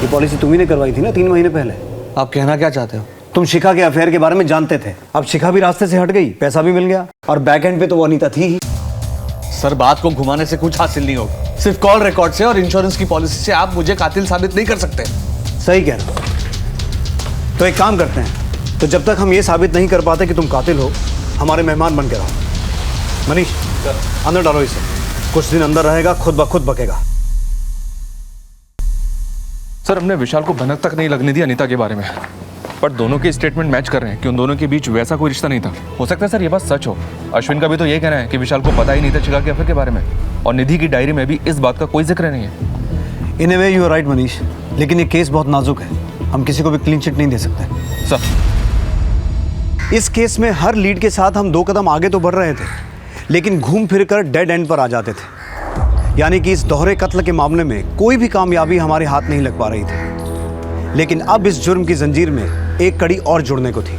S1: ये पॉलिसी तुम ही ने करवाई थी ना 3 महीने पहले।
S3: आप कहना क्या चाहते हो?
S1: तुम शिखा के अफेयर के बारे में जानते थे, अब शिखा भी रास्ते से हट गई, पैसा भी मिल गया और बैक एंड पे तो वो अनीता थी ही।
S3: सर बात को घुमाने से कुछ हासिल नहीं होगा। सिर्फ कॉल रिकॉर्ड से और इंश्योरेंस की पॉलिसी से आप मुझे कातिल साबित नहीं कर सकते।
S1: सही कह रहे हो। तो एक काम करते हैं, तो जब तक हम ये साबित नहीं कर पाते कि तुम कातिल हो, हमारे मेहमान बन के रहो। मनीष अंदर डालो इसे, कुछ दिन अंदर रहेगा, खुद ब खुद बकेगा।
S8: सर हमने विशाल को भनक तक नहीं लगने दी अनीता के बारे में, पर दोनों के स्टेटमेंट मैच कर रहे हैं कि उन दोनों के बीच वैसा कोई रिश्ता नहीं था। हो सकता है सर ये बात सच हो। अश्विन का भी तो यही कहना है कि विशाल को पता ही नहीं था शिखा के अफेयर के बारे में, और निधि की डायरी में भी इस बात का कोई जिक्र नहीं है।
S1: In a way you are right Manish, लेकिन ये केस बहुत नाजुक है, हम किसी को भी क्लीन चिट नहीं दे सकते।
S8: सर
S1: इस केस में हर लीड के साथ हम 2 कदम आगे तो बढ़ रहे थे, लेकिन घूम फिर कर डेड एंड पर आ जाते थे। यानी कि इस दोहरे कत्ल के मामले में कोई भी कामयाबी हमारे हाथ नहीं लग पा रही थी। लेकिन अब इस जुर्म की जंजीर में एक कड़ी और जुड़ने को थी।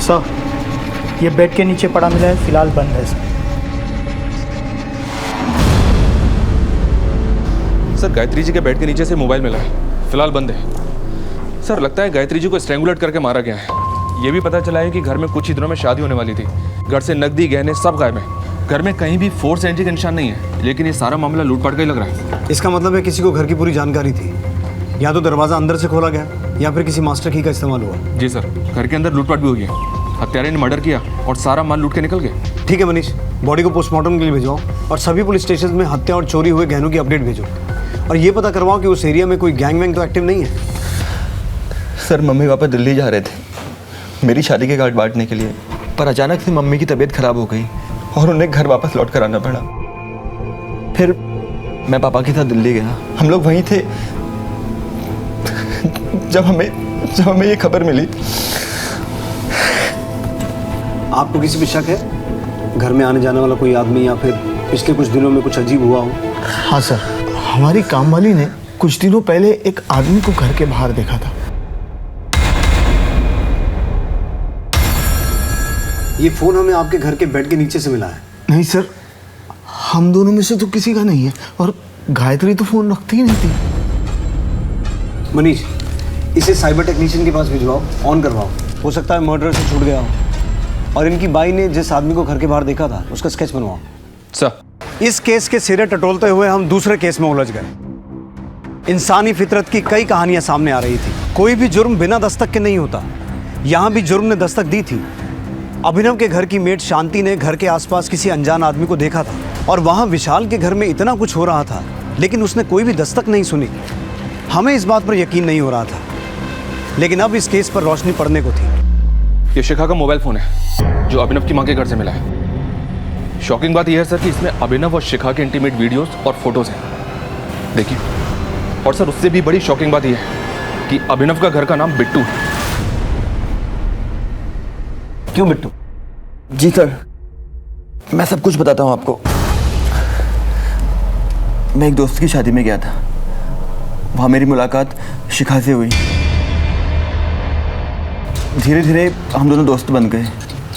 S21: सर ये बेड के नीचे पड़ा मिला है, फिलहाल बंद है
S8: सर गायत्री जी के बेड के नीचे से मोबाइल मिला है, फिलहाल बंद है। सर लगता है गायत्री जी को स्ट्रैंगुलेट करके मारा गया है। ये भी पता चला है कि घर में कुछ ही दिनों में शादी होने वाली थी। घर से नकदी गहने सब गायब है। घर में कहीं भी फोर्स एंट्री का निशान नहीं है, लेकिन ये सारा मामला लूटपाट का ही लग रहा है।
S1: इसका मतलब है किसी को घर की पूरी जानकारी थी, या तो दरवाजा अंदर से खोला गया या फिर किसी मास्टर की का इस्तेमाल हुआ।
S8: जी सर, घर के अंदर लूटपाट भी हुई है। हत्यारे ने मर्डर किया और सारा माल लूट के निकल गए।
S1: ठीक है मनीष, बॉडी को पोस्टमार्टम के लिए भेजवाओ और सभी पुलिस स्टेशन में हत्या और चोरी हुए गहनों की अपडेट भेजो, और ये पता करवाओ कि उस एरिया में कोई गैंग वैंग तो एक्टिव नहीं है।
S17: सर मम्मी पापा दिल्ली जा रहे थे मेरी शादी के कार्ड बांटने के लिए, पर अचानक से मम्मी की तबीयत खराब हो गई और उन्हें घर वापस लौट कर आना पड़ा। फिर मैं पापा के साथ दिल्ली गया। हम लोग वहीं थे जब हमें ये खबर मिली।
S1: आपको किसी पे शक है? घर में आने जाने वाला कोई आदमी या फिर पिछले कुछ दिनों में कुछ अजीब हुआ हो?
S12: हाँ सर, हमारी कामवाली ने कुछ दिनों पहले एक आदमी को घर के बाहर देखा था।
S1: ये फोन हमें आपके घर के बेड के नीचे से मिला है।
S12: नहीं सर, हम दोनों में से तो किसी का नहीं है, और गायत्री तो फोन रखती ही नहीं थी।
S1: मनीष, इसे साइबर टेक्नीशियन के पास भिजवाओ, ऑन करवाओ। हो सकता है मर्डर से छूट गया हो। और इनकी बाई ने जिस आदमी को घर के बाहर देखा था उसका स्केच बनवाओ।
S8: सर
S1: इस केस के सिरे टटोलते हुए हम दूसरे केस में उलझ गए। इंसानी फितरत की कई कहानियां सामने आ रही थी। कोई भी जुर्म बिना दस्तक के नहीं होता। यहां भी जुर्म ने दस्तक दी थी। अभिनव के घर की मेड शांति ने घर के आसपास किसी अनजान आदमी को देखा था, और वहां विशाल के घर में इतना कुछ हो रहा था, लेकिन उसने कोई भी दस्तक नहीं सुनी। हमें इस बात पर यकीन नहीं हो रहा था, लेकिन अब इस केस पर रोशनी पड़ने को थी।
S8: ये शिखा का मोबाइल फोन है जो अभिनव की मां के घर से मिला है। शॉकिंग बात यह है सर कि इसमें अभिनव और शिखा के इंटीमेट वीडियोस और फोटोज हैं, देखिए। और सर उससे भी बड़ी शॉकिंग बात यह है कि अभिनव का घर का नाम बिट्टू है।
S1: क्यों बिट्टू?
S17: जी सर, मैं सब कुछ बताता हूँ आपको। मैं एक दोस्त की शादी में गया था, वहाँ मेरी मुलाकात शिखा से हुई। धीरे धीरे हम दोनों दोस्त बन गए,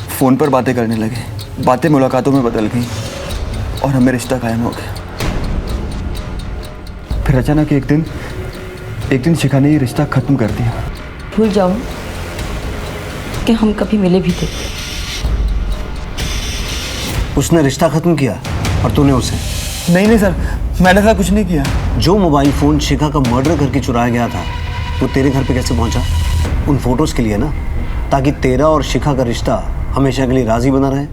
S17: फ़ोन पर बातें करने लगे, बातें मुलाकातों में बदल गई और हमें रिश्ता कायम हो गया। फिर अचानक एक दिन शिखा ने ये रिश्ता ख़त्म कर दिया।
S2: भूल जाओ कि हम कभी मिले भी थे।
S1: उसने रिश्ता खत्म किया और तूने उसे?
S17: नहीं सर, मैंने ऐसा कुछ नहीं किया।
S1: जो मोबाइल फ़ोन शिखा का मर्डर करके चुराया गया था वो तेरे घर पे कैसे पहुंचा? उन फोटोज़ के लिए ना, ताकि तेरा और शिखा का रिश्ता हमेशा के लिए राजी बना रहे।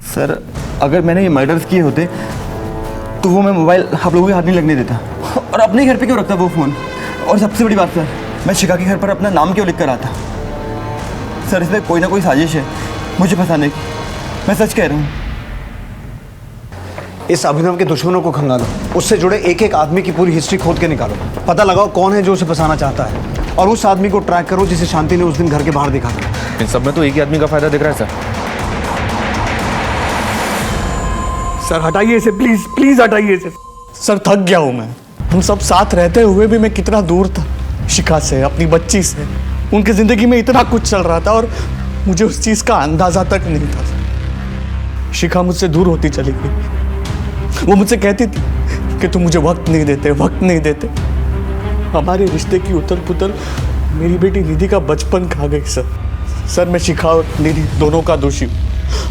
S17: सर, अगर मैंने ये मर्डर्स किए होते तो वो मैं मोबाइल आप लोगों के हाथ नहीं लगने देता, और अपने घर पे क्यों रखता वो फ़ोन। और सबसे बड़ी बात सर, मैं शिखा के घर पर अपना नाम क्यों लिख कर आता? सर, इसमें कोई ना कोई साजिश है मुझे फंसाने की, मैं सच कह रहा हूँ।
S1: इस अभिनव के दुश्मनों को खंगालो, उससे जुड़े एक एक आदमी की पूरी हिस्ट्री खोद के निकालो, पता लगाओ कौन है जो उसे फंसाना चाहता है, और उस आदमी को ट्रैक करो जिसे शांति ने उस दिन घर के बाहर देखा था।
S8: इन सब में तो एक ही आदमी का फायदा दिख रहा है
S12: सर, हटाइए इसे, प्लीज प्लीज हटाइए इसे। सर, थक गया हूं मैं। हम सब साथ रहते हुए भी मैं कितना दूर था शिखा से, अपनी बच्ची से। उनकी जिंदगी में इतना कुछ चल रहा था और मुझे उस चीज का अंदाजा तक नहीं था। शिखा मुझसे दूर होती चली गई। वो मुझसे कहती थी कि तुम मुझे वक्त नहीं देते। हमारे रिश्ते की उथल पुथल मेरी बेटी निधि का बचपन खा गई सर, मैं शिखा और निधि दोनों का दोषी हूँ।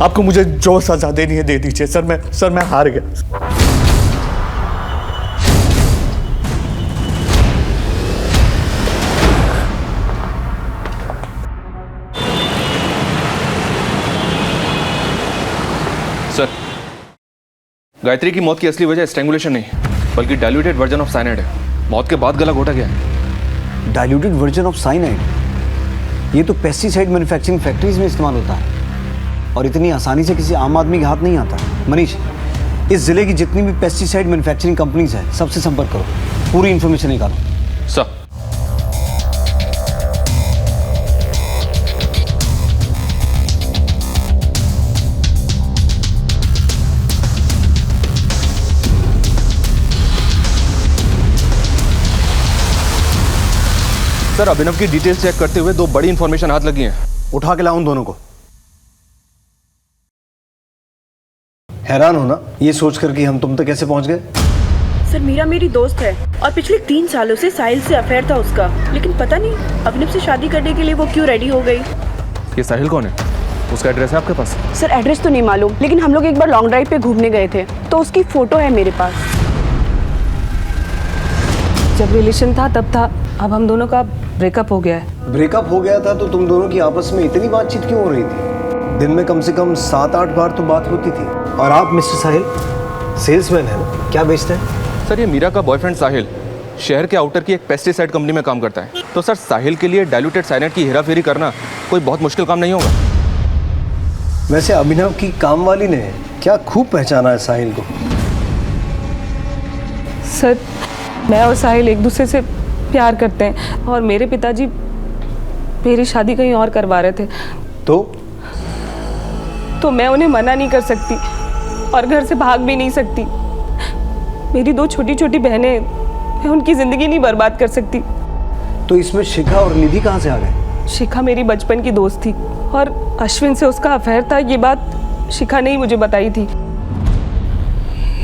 S12: आपको मुझे जो सजा देनी है दे दीजिए सर, मैं हार गया।
S8: सर, गायत्री की मौत की असली वजह स्ट्रैंगुलेशन नहीं बल्कि डाइल्यूटेड वर्जन ऑफ साइनाइड है। मौत के बाद गला घोटा गया है।
S1: Diluted version of cyanide? ये तो पेस्टिसाइड मैन्युफैक्चरिंग फैक्ट्रीज में इस्तेमाल होता है और इतनी आसानी से किसी आम आदमी के हाथ नहीं आता। मनीष, इस जिले की जितनी भी पेस्टिसाइड मैन्युफैक्चरिंग कंपनीज हैं सबसे संपर्क करो, पूरी इन्फॉर्मेशन निकालो।
S8: सर, सर, अभिनव की डिटेल्स चेक करते हुए दो बड़ी इंफॉर्मेशन हाथ लगी हैं।
S1: उठा के लाओ उन दोनों को। हैरान हो ना ये सोचकर कि हम तुम तक कैसे पहुंच गए?
S20: सर, मीरा मेरी दोस्त है और पिछले 3 सालों से साहिल से अफेयर था उसका, लेकिन पता नहीं अभिनव से शादी करने के लिए वो क्यों रेडी हो गई।
S8: ये साहिल कौन है? उसका एड्रेस है आपके पास?
S20: सर, एड्रेस तो नहीं मालूम, लेकिन हम लोग एक बार लॉन्ग ड्राइव पे घूमने गए थे तो उसकी फोटो है मेरे पास। जब रिलेशन था तब था, अब हम दोनों का ब्रेकअप हो गया है।
S1: ब्रेकअप हो गया था तो तुम दोनों की आपस में इतनी बातचीत क्यों हो रही थी? दिन में कम से कम 7-8 बार तो बात होती थी। और आप मिस्टर साहिल सेल्समैन है ना, क्या बेचते हैं?
S8: सर, ये मीरा का बॉयफ्रेंड साहिल शहर के आउटर की एक पेस्टिसाइड कंपनी में काम करता है। तो सर, साहिल के लिए डाइल्यूटेड साइनाइड की हेराफेरी करना कोई बहुत मुश्किल काम नहीं होगा।
S1: वैसे अभिनव की काम वाली ने क्या खूब पहचाना है साहिल को।
S20: सर, मैं और साहिल एक दूसरे से प्यार करते हैं और मेरे पिताजी मेरी शादी कहीं और करवा रहे थे। तो मैं उन्हें मना नहीं कर सकती और घर से भाग भी नहीं सकती। मेरी 2 छोटी छोटी बहनें, मैं उनकी ज़िंदगी नहीं बर्बाद कर सकती।
S1: तो इसमें शिखा और निधि कहाँ से आ गए?
S20: शिखा मेरी बचपन की दोस्त थी और अश्विन से उसका अफेयर था, ये बात शिखा ने ही मुझे बताई थी।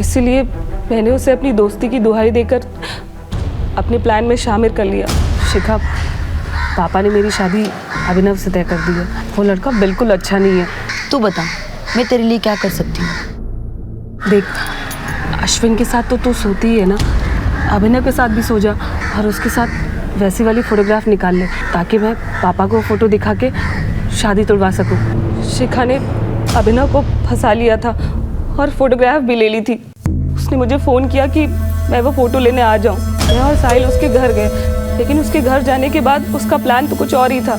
S20: इसीलिए मैंने उसे अपनी दोस्ती की दुहाई देकर अपने प्लान में शामिल कर लिया। शिखा, पापा ने मेरी शादी अभिनव से तय कर दी है। वो लड़का बिल्कुल अच्छा नहीं है।
S2: तू बता, मैं तेरे लिए क्या कर सकती हूँ?
S20: देख, अश्विन के साथ तो तू सोती ही है ना, अभिनव के साथ भी सो जा और उसके साथ वैसी वाली फोटोग्राफ निकाल ले ताकि मैं पापा को फोटो दिखा के शादी तुड़वा सकूं। शिखा ने अभिनव को फंसा लिया था और फोटोग्राफ भी ले ली थी। उसने मुझे फ़ोन किया कि मैं वो फ़ोटो लेने आ जाऊं। मैं और साहिल उसके घर गए, लेकिन उसके घर जाने के बाद उसका प्लान तो कुछ और ही था।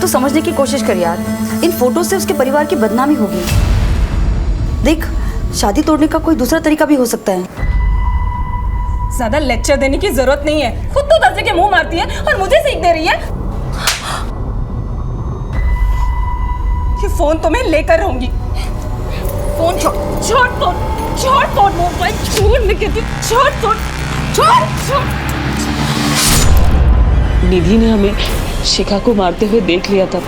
S2: तो समझने की कोशिश कर यार, इन फोटो से उसके परिवार की बदनामी होगी। देख, शादी तोड़ने का कोई दूसरा तरीका भी हो सकता है।
S19: ज्यादा लेक्चर देने की जरूरत नहीं है, खुद तो दर्जे के मुंह मारती है और मुझे सीख दे रही है। ये फोन तो मैं लेकर रहूंगी। फोन छोड़ छोड़ छोड़ मोबाइल छोड़ने के लिए छोड़ छोड़ छोड़ छोड़।
S15: निधि ने हमें शिखा को मारते हुए देख लिया था,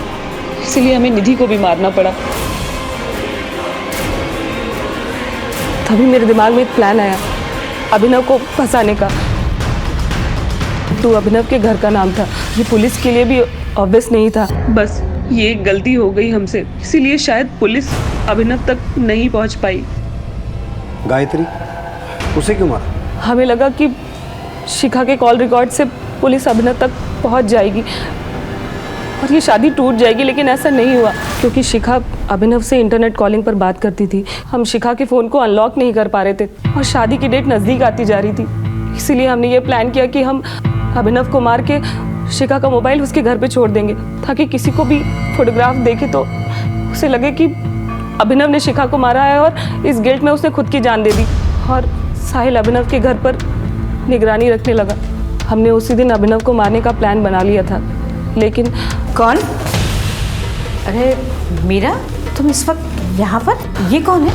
S15: इसलिए हमें निधि को भी मारना पड़ा। तभी मेरे दिमाग में एक प्लान आया अभिनव को फंसाने का। तो अभिनव के घर का नाम था, ये पुलिस के लिए भी ऑब्वियस नहीं था। बस ये एक गलती हो गई हमसे, इसीलिए शायद पुलिस अभिनव तक नहीं पहुंच पाई।
S1: गायत्री, उसे क्यों मारा?
S15: हमें लगा कि शिखा के कॉल रिकॉर्ड से पुलिस अभिनव तक पहुंच जाएगी और ये शादी टूट जाएगी, लेकिन ऐसा नहीं हुआ क्योंकि शिखा अभिनव से इंटरनेट कॉलिंग पर बात करती थी। हम शिखा के फ़ोन को अनलॉक नहीं कर पा रहे थे और शादी की डेट नज़दीक आती जा रही थी, इसीलिए हमने ये प्लान किया कि हम अभिनव को मार के शिखा का मोबाइल उसके घर पे छोड़ देंगे, ताकि किसी को भी फोटोग्राफ देखे तो उसे लगे कि अभिनव ने शिखा को मारा है और इस गिल्ट में उसने खुद की जान दे दी। और साहिल अभिनव के घर पर निगरानी रखने लगा। हमने उसी दिन अभिनव को मारने का प्लान बना लिया था, लेकिन
S13: कौन? अरे मीरा, तुम इस वक्त यहाँ पर? ये कौन है?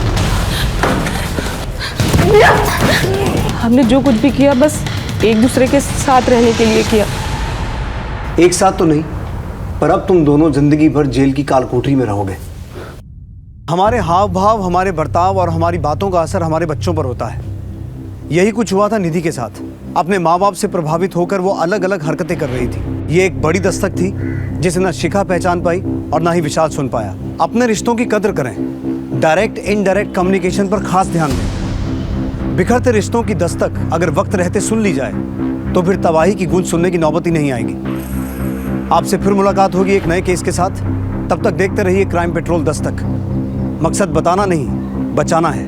S15: हमने जो कुछ भी किया बस एक दूसरे के साथ रहने के लिए किया।
S1: एक साथ तो नहीं, पर अब तुम दोनों जिंदगी भर जेल की कालकोठरी में रहोगे। हमारे हाव भाव, हमारे बर्ताव और हमारी बातों का असर हमारे बच्चों पर होता है। यही कुछ हुआ था निधि के साथ। अपने माँ बाप से प्रभावित होकर वो अलग अलग हरकतें कर रही थी। ये एक बड़ी दस्तक थी जिसे न शिखा पहचान पाई और ना ही विशाल सुन पाया। अपने रिश्तों की कदर करें, डायरेक्ट इनडायरेक्ट कम्युनिकेशन पर खास ध्यान दें। बिखरते रिश्तों की दस्तक अगर वक्त रहते सुन ली जाए तो फिर तबाही की गूंज सुनने की नौबत ही नहीं आएगी। आपसे फिर मुलाकात होगी एक नए केस के साथ। तब तक देखते रहिए क्राइम पेट्रोल दस्तक। मकसद बताना नहीं, बचाना है।